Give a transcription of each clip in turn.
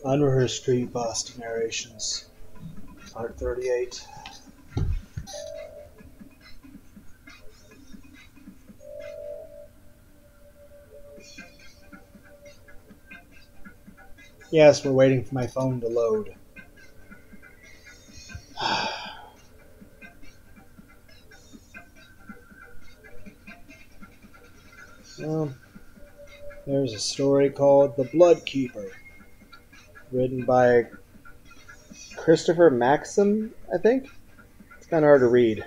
Unrehearsed Street Boston Narrations, Part 38. Yes, we're waiting for my phone to load. Well, there's a story called The Blood Keeper, written by Christopher Maxim, I think? It's kind of hard to read.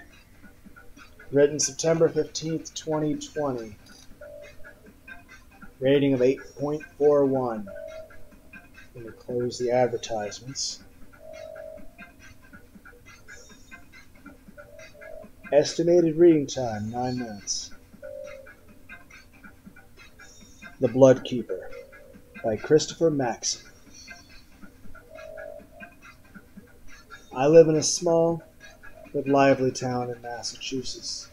Written September 15th, 2020. Rating of 8.41. Let me close the advertisements. Estimated reading time, 9 minutes. The Blood Keeper by Christopher Maxim. I live in a small but lively town in Massachusetts.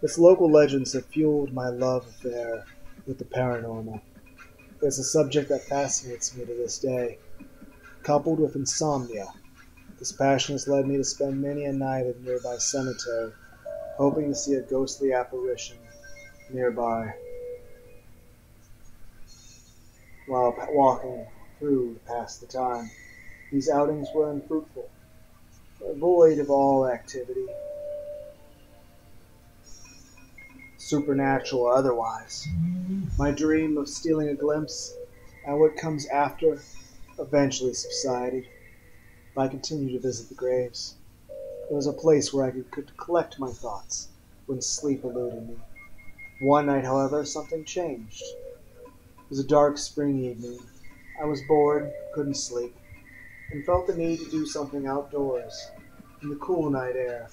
Its local legends have fueled my love affair with the paranormal. It's a subject that fascinates me to this day. Coupled with insomnia, this passion has led me to spend many a night at a nearby cemetery, hoping to see a ghostly apparition nearby while walking through to pass the time. These outings were unfruitful, void of all activity, supernatural or otherwise. My dream of stealing a glimpse at what comes after eventually subsided. I continued to visit the graves. It was a place where I could collect my thoughts when sleep eluded me. One night, however, something changed. It was a dark spring evening. I was bored, couldn't sleep, and felt the need to do something outdoors, in the cool night air.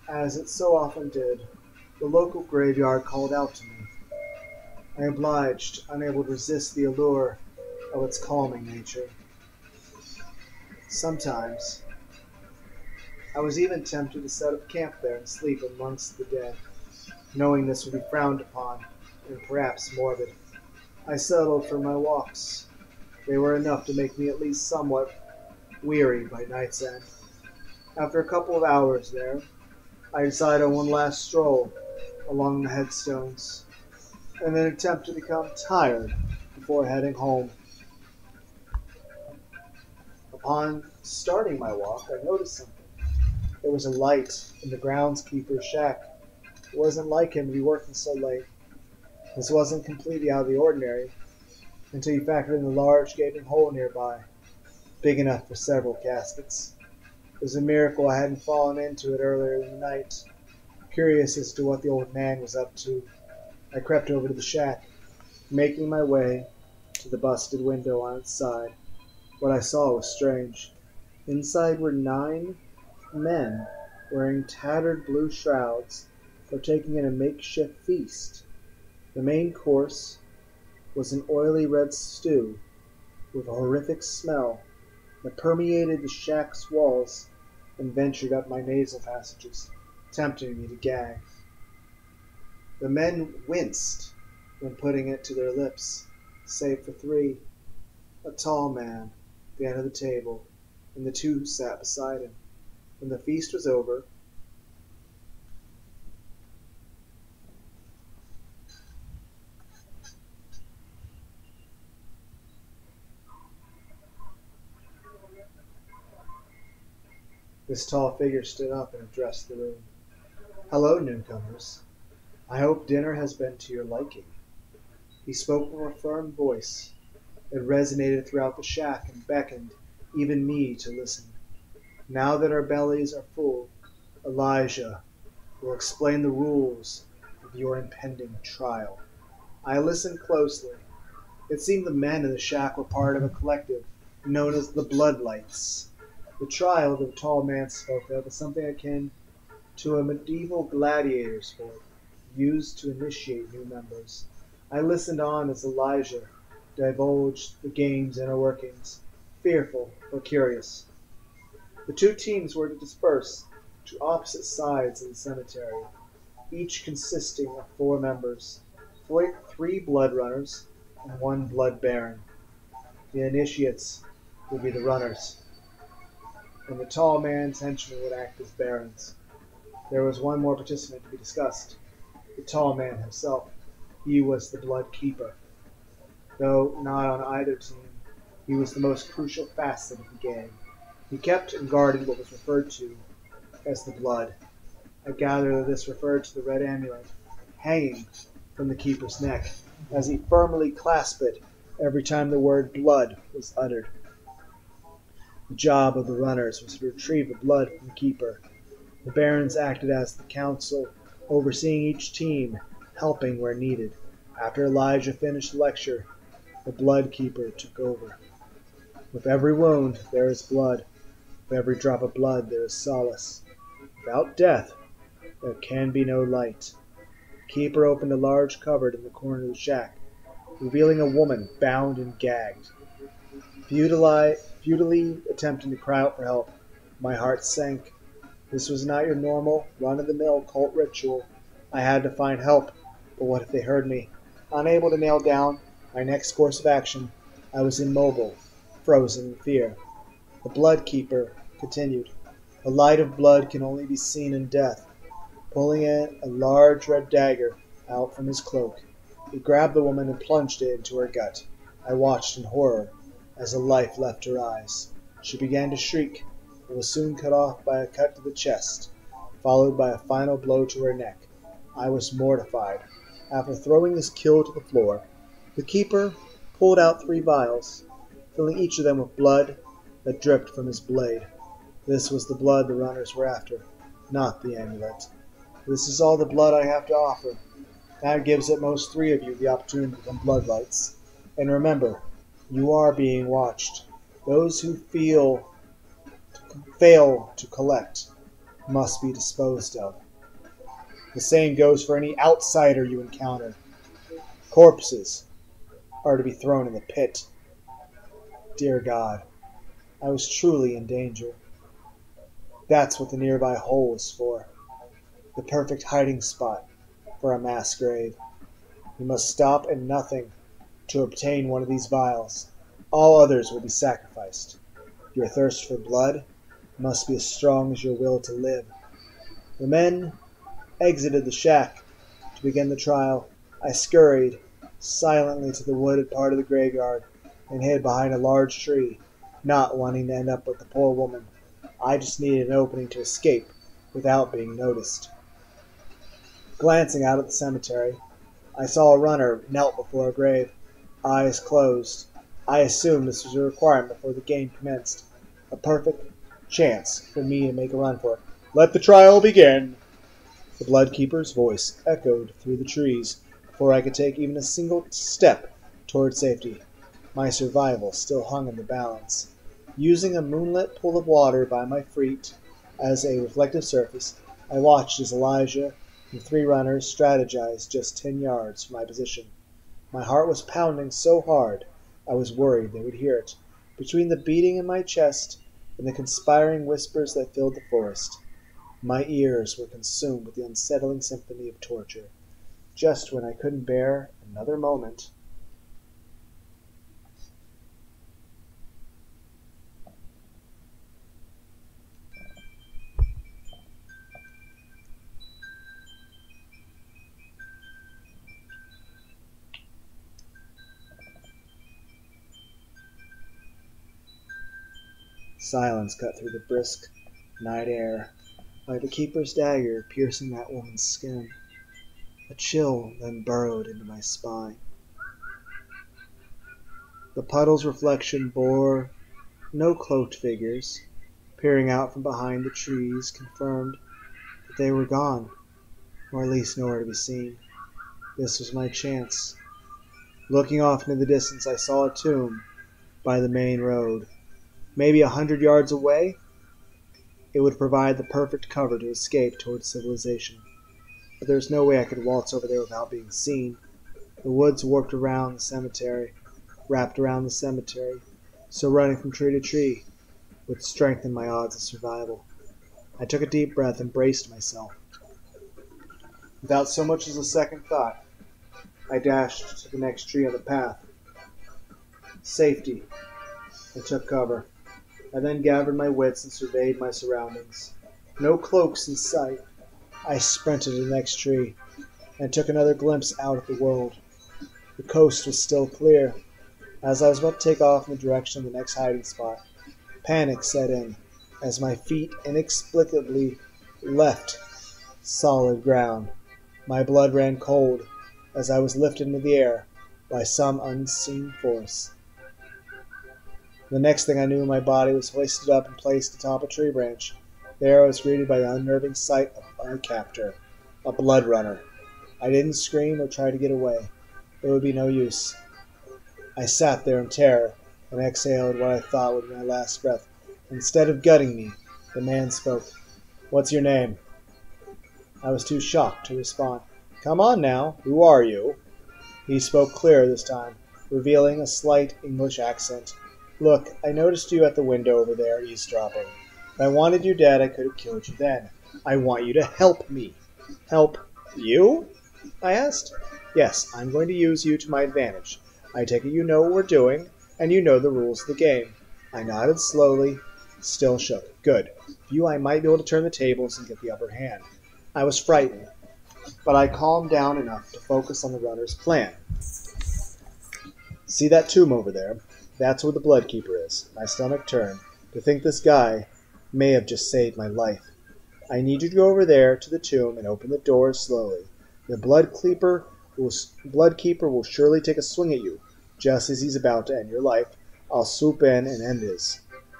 As it so often did, the local graveyard called out to me. I obliged, unable to resist the allure of its calming nature. Sometimes, I was even tempted to set up camp there and sleep amongst the dead, knowing this would be frowned upon and perhaps morbid. I settled for my walks. They were enough to make me at least somewhat weary by night's end. After a couple of hours there, I decided on one last stroll along the headstones, and then attempt to become tired before heading home. Upon starting my walk, I noticed something. There was a light in the groundskeeper's shack. It wasn't like him to be working so late. This wasn't completely out of the ordinary until you factored in the large gaping hole nearby, big enough for several caskets. It was a miracle I hadn't fallen into it earlier in the night. Curious as to what the old man was up to, I crept over to the shack, making my way to the busted window on its side. What I saw was strange. Inside were 9 men wearing tattered blue shrouds, partaking in a makeshift feast. The main course was an oily red stew with a horrific smell that permeated the shack's walls and ventured up my nasal passages, tempting me to gag. The men winced when putting it to their lips, save for 3, a tall man at the end of the table, and the 2 who sat beside him. When the feast was over, this tall figure stood up and addressed the room. "Hello, newcomers. I hope dinner has been to your liking." He spoke with a firm voice. It resonated throughout the shack and beckoned even me to listen. Now that our bellies are full, Elijah will explain the rules of your impending trial. I listened closely. It seemed the men in the shack were part of a collective known as the Bloodlights. The trial the tall man spoke of was something akin to a medieval gladiator sport used to initiate new members. I listened on as Elijah divulged the game's inner workings, fearful but curious. The 2 teams were to disperse to opposite sides of the cemetery, each consisting of 4 members, 3 blood runners and 1 blood baron. The initiates would be the runners, and the tall man's henchmen would act as barons. There was one more participant to be discussed, the tall man himself. He was the blood keeper. Though not on either team, he was the most crucial facet of the gang. He kept and guarded what was referred to as the blood. I gather that this referred to the red amulet hanging from the keeper's neck, as he firmly clasped it every time the word blood was uttered. The job of the runners was to retrieve the blood from the keeper. The barons acted as the council, overseeing each team, helping where needed. After Elijah finished the lecture, the blood keeper took over. With every wound there is blood. With every drop of blood there is solace. Without death there can be no light. The keeper opened a large cupboard in the corner of the shack, revealing a woman bound and gagged. Futilely attempting to cry out for help, my heart sank. This was not your normal, run-of-the-mill cult ritual. I had to find help, but what if they heard me? Unable to nail down my next course of action, I was immobile, frozen in fear. The blood keeper continued. The light of blood can only be seen in death. Pulling a large red dagger out from his cloak, he grabbed the woman and plunged it into her gut. I watched in horror as the life left her eyes. She began to shriek, and was soon cut off by a cut to the chest, followed by a final blow to her neck. I was mortified. After throwing his kill to the floor, the keeper pulled out 3 vials, filling each of them with blood that dripped from his blade. This was the blood the runners were after, not the amulet. This is all the blood I have to offer. That gives at most 3 of you the opportunity to become bloodlights. And remember, you are being watched. Those who fail to collect must be disposed of. The same goes for any outsider you encounter. Corpses are to be thrown in the pit. Dear God, I was truly in danger. That's what the nearby hole is for. The perfect hiding spot for a mass grave. You must stop at nothing to obtain one of these vials. All others will be sacrificed. Your thirst for blood must be as strong as your will to live. The men exited the shack to begin the trial. I scurried silently to the wooded part of the graveyard and hid behind a large tree, not wanting to end up with the poor woman. I just needed an opening to escape without being noticed. Glancing out at the cemetery, I saw a runner knelt before a grave, eyes closed. I assumed this was a requirement before the game commenced. A perfect chance for me to make a run for it. Let the trial begin! The blood keeper's voice echoed through the trees before I could take even a single step toward safety. My survival still hung in the balance. Using a moonlit pool of water by my feet as a reflective surface, I watched as Elijah and the 3 runners strategized just 10 yards from my position. My heart was pounding so hard I was worried they would hear it, between the beating in my chest and the conspiring whispers that filled the forest. My ears were consumed with the unsettling symphony of torture. Just when I couldn't bear another moment, silence cut through the brisk night air, like the keeper's dagger piercing that woman's skin. A chill then burrowed into my spine. The puddle's reflection bore no cloaked figures. Peering out from behind the trees confirmed that they were gone, or at least nowhere to be seen. This was my chance. Looking off into the distance, I saw a tomb by the main road. Maybe 100 yards away, it would provide the perfect cover to escape towards civilization. But there was no way I could waltz over there without being seen. The woods wrapped around the cemetery, so running from tree to tree would strengthen my odds of survival. I took a deep breath and braced myself. Without so much as a second thought, I dashed to the next tree on the path. Safety I took cover. I then gathered my wits and surveyed my surroundings. No cloaks in sight. I sprinted to the next tree and took another glimpse out at the world. The coast was still clear. As I was about to take off in the direction of the next hiding spot, panic set in as my feet inexplicably left solid ground. My blood ran cold as I was lifted into the air by some unseen force. The next thing I knew, my body was hoisted up and placed atop a tree branch. There I was greeted by the unnerving sight of my captor, a blood runner. I didn't scream or try to get away. It would be no use. I sat there in terror and exhaled what I thought would be my last breath. Instead of gutting me, the man spoke. "What's your name?" I was too shocked to respond. "Come on now, who are you?" He spoke clearer this time, revealing a slight English accent. "Look, I noticed you at the window over there, eavesdropping. If I wanted you dead, I could have killed you then. I want you to help me." "Help you?" I asked. "Yes, I'm going to use you to my advantage. I take it you know what we're doing, and you know the rules of the game." I nodded slowly, still shook. "Good. With you, I might be able to turn the tables and get the upper hand." I was frightened, but I calmed down enough to focus on the runner's plan. "See that tomb over there? That's where the blood keeper is." My stomach turned. To think this guy may have just saved my life. "I need you to go over there to the tomb and open the doors slowly. The blood keeper will surely take a swing at you. Just as he's about to end your life, I'll swoop in and end his."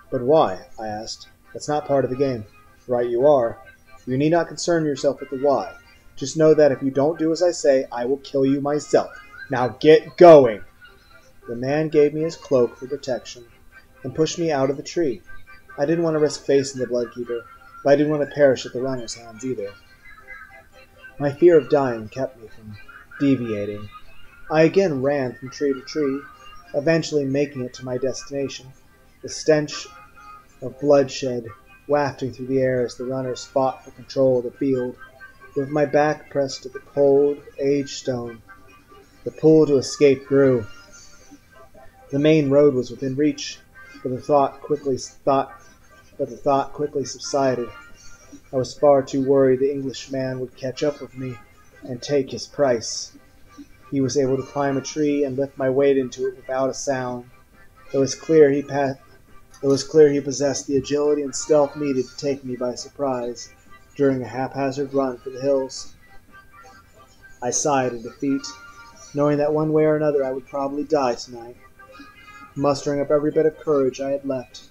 "But why?" I asked. "That's not part of the game." "Right you are. You need not concern yourself with the why. Just know that if you don't do as I say, I will kill you myself. Now get going!" The man gave me his cloak for protection and pushed me out of the tree. I didn't want to risk facing the blood keeper, but I didn't want to perish at the runner's hands either. My fear of dying kept me from deviating. I again ran from tree to tree, eventually making it to my destination. The stench of bloodshed wafting through the air as the runners fought for control of the field. With my back pressed to the cold, aged stone, the pull to escape grew. The main road was within reach, but the thought quickly subsided. I was far too worried the Englishman would catch up with me and take his price. He was able to climb a tree and lift my weight into it without a sound. It was clear he possessed the agility and stealth needed to take me by surprise during a haphazard run for the hills. I sighed in defeat, knowing that one way or another I would probably die tonight. Mustering up every bit of courage I had left,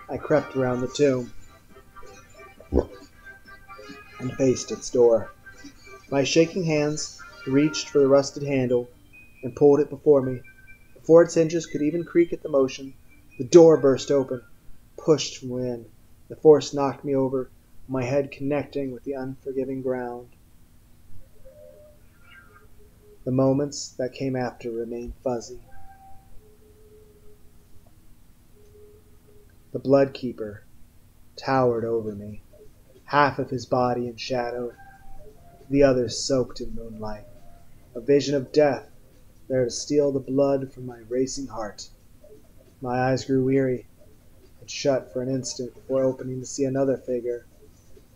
I crept around the tomb and faced its door. My shaking hands reached for the rusted handle and pulled it before me. Before its hinges could even creak at the motion, the door burst open, pushed from within. The force knocked me over, my head connecting with the unforgiving ground. The moments that came after remained fuzzy. The blood keeper towered over me, half of his body in shadow, the other soaked in moonlight. A vision of death there to steal the blood from my racing heart. My eyes grew weary and shut for an instant before opening to see another figure.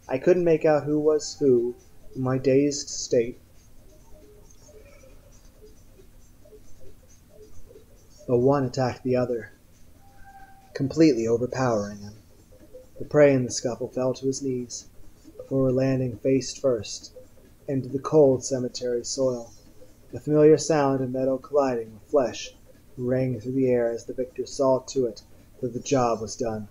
I couldn't make out who was who in my dazed state, but one attacked the other, completely overpowering him. The prey in the scuffle fell to his knees before landing face first into the cold cemetery soil. The familiar sound of metal colliding with flesh rang through the air as the victor saw to it that the job was done.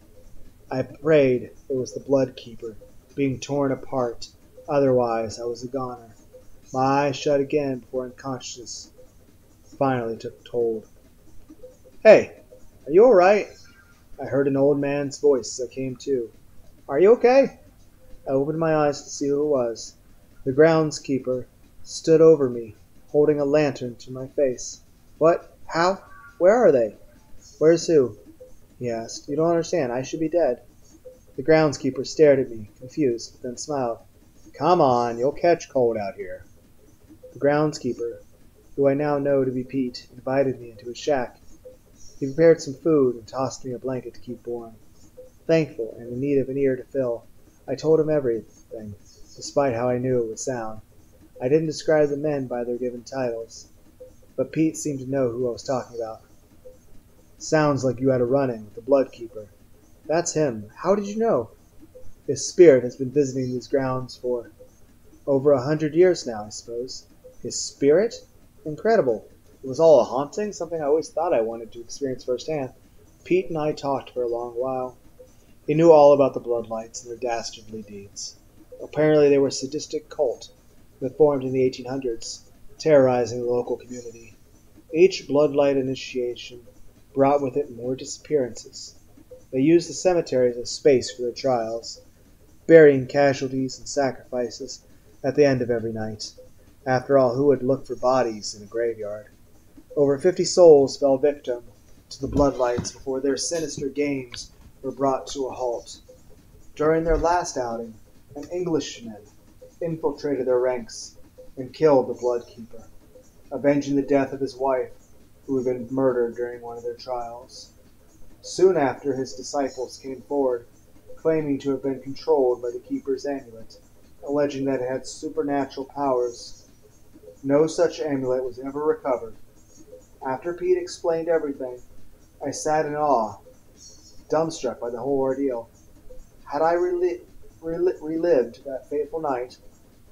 I prayed it was the blood keeper being torn apart, otherwise I was a goner. My eyes shut again before unconsciousness finally took hold. "Hey, are you all right?" I heard an old man's voice as I came to. "Are you okay?" I opened my eyes to see who it was. The groundskeeper stood over me, holding a lantern to my face. "What? How? Where are they?" "Where's who?" he asked. "You don't understand. I should be dead." The groundskeeper stared at me, confused, then smiled. "Come on, you'll catch cold out here." The groundskeeper, who I now know to be Pete, invited me into his shack. He prepared some food and tossed me a blanket to keep warm. Thankful and in need of an ear to fill, I told him everything, despite how I knew it would sound. I didn't describe the men by their given titles, but Pete seemed to know who I was talking about. Sounds like you had a run-in with the Blood Keeper. That's him. How did you know? His spirit has been visiting these grounds for over 100 years now, I suppose. His spirit? Incredible. It was all a haunting, something I always thought I wanted to experience firsthand. Pete and I talked for a long while. He knew all about the Bloodlights and their dastardly deeds. Apparently they were a sadistic cult that formed in the 1800s, terrorizing the local community. Each Bloodlight initiation brought with it more disappearances. They used the cemeteries as space for their trials, burying casualties and sacrifices at the end of every night. After all, who would look for bodies in a graveyard? Over 50 souls fell victim to the Bloodlights before their sinister games were brought to a halt. During their last outing, an Englishman infiltrated their ranks and killed the Blood Keeper, avenging the death of his wife, who had been murdered during one of their trials. Soon after, his disciples came forward, claiming to have been controlled by the Keeper's amulet, alleging that it had supernatural powers. No such amulet was ever recovered. After Pete explained everything, I sat in awe, dumbstruck by the whole ordeal. Had I relived that fateful night,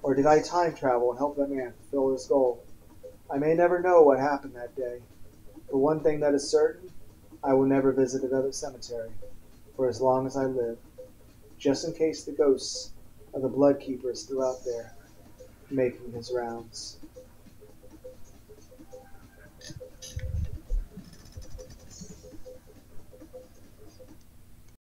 or did I time travel and help that man fulfill his goal? I may never know what happened that day, but one thing that is certain, I will never visit another cemetery for as long as I live, just in case the ghosts of the Blood Keeper is still out there, making his rounds.